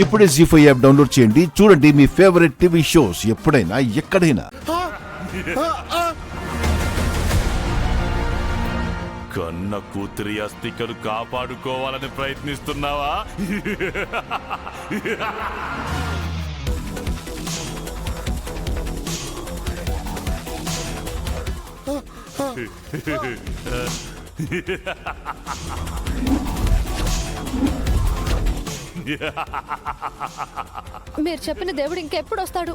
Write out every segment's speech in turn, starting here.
ఇప్పుడే జీ5 app download చేయండి. చూడండి మీ ఫేవరెట్ టీవీ షోస్ ఎప్పుడైనా ఎక్కడైనా. కన్న కూతురి అస్థికలు కాపాడుకోవాలని ప్రయత్నిస్తున్నావా? మీరు చెప్పిన దేవుడు ఇంకెప్పుడు వస్తాడు?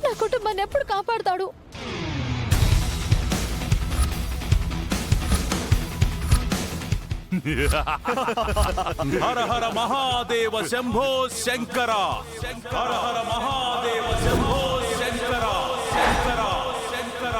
నా కుటుంబాన్ని ఎప్పుడు కాపాడుతాడు? హర హర మహాదేవ శంభో శంకర, హర హర మహాదేవ శంభో శంకర, శంకర శంకర.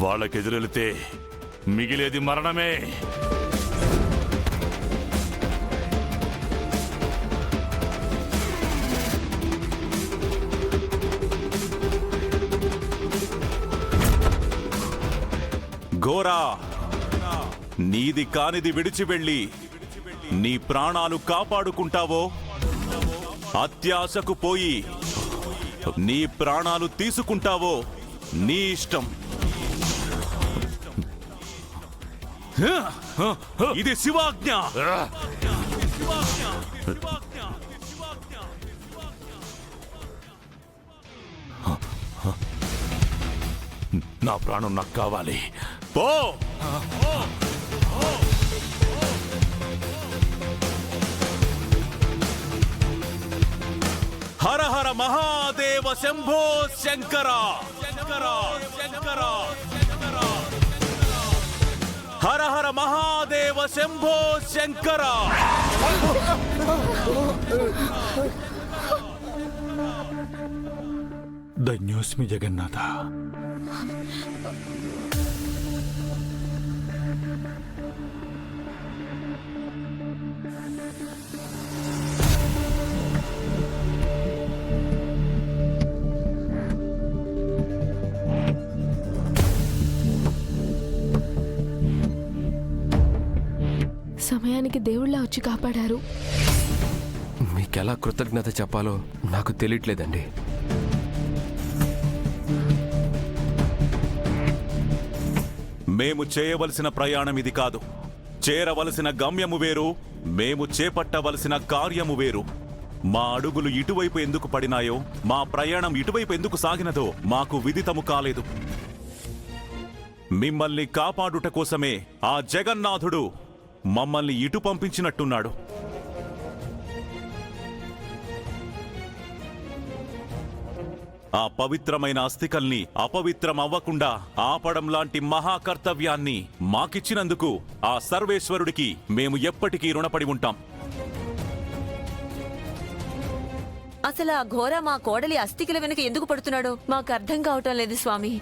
వాళ్ళకెదురెళితే మిగిలేది మరణమే. ఘోరా, నీది కానిది విడిచి వెళ్ళి నీ ప్రాణాలు కాపాడుకుంటావో, అత్యాశకు పోయి నీ ప్రాణాలు తీసుకుంటావో నీ ఇష్టం. ఇది శివాజ్ఞ. నా ప్రాణం నాకు కావాలి. పో. హర హర మహాదేవ శంభో శంకర, శంకర శంకర, హర హర మహాదేవ శంభో శంకర. ధన్యోస్మి జగన్నాథ. సమయానికి దేవుళ్ళ వచ్చి కాపాడారు. మీకెలా కృతజ్ఞత చెప్పాలో నాకు తెలియట్లేదండి. మేము చేయవలసిన ప్రయాణం ఇది కాదు. చేరవలసిన గమ్యము వేరు, మేము చేపట్టవలసిన కార్యము వేరు. మా అడుగులు ఇటువైపు ఎందుకు పడినాయో, మా ప్రయాణం ఇటువైపు ఎందుకు సాగినదో మాకు విదితము కాలేదు. మిమ్మల్ని కాపాడుట కోసమే ఆ జగన్నాథుడు మమ్మల్ని ఇటు పంపించినట్టున్నాడు. ఆ పవిత్రమైన అస్థికల్ని అపవిత్రం అవ్వకుండా ఆపడం లాంటి మహాకర్తవ్యాన్ని మాకిచ్చినందుకు ఆ సర్వేశ్వరుడికి మేము ఎప్పటికీ రుణపడి ఉంటాం. అసలు ఆ ఘోర మా కోడలి అస్థికల వెనుక ఎందుకు పడుతున్నాడో మాకు అర్థం కావటం లేదు స్వామి.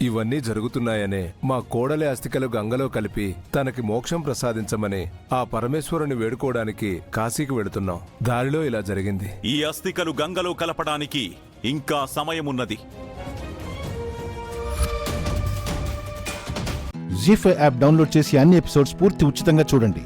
ఇవన్నీ జరుగుతున్నాయనే మా కోడలి అస్థికలు గంగలో కలిపి తనకి మోక్షం ప్రసాదించమని ఆ పరమేశ్వరుని వేడుకోవడానికి కాశీకి వెళుతున్నాం. దారిలో ఇలా జరిగింది. ఈ అస్థికలు గంగలో కలపడానికి ఇంకా సమయమున్నది. జీ5 యాప్ డౌన్లోడ్ చేసి అన్ని ఎపిసోడ్స్ పూర్తి ఉచితంగా చూడండి.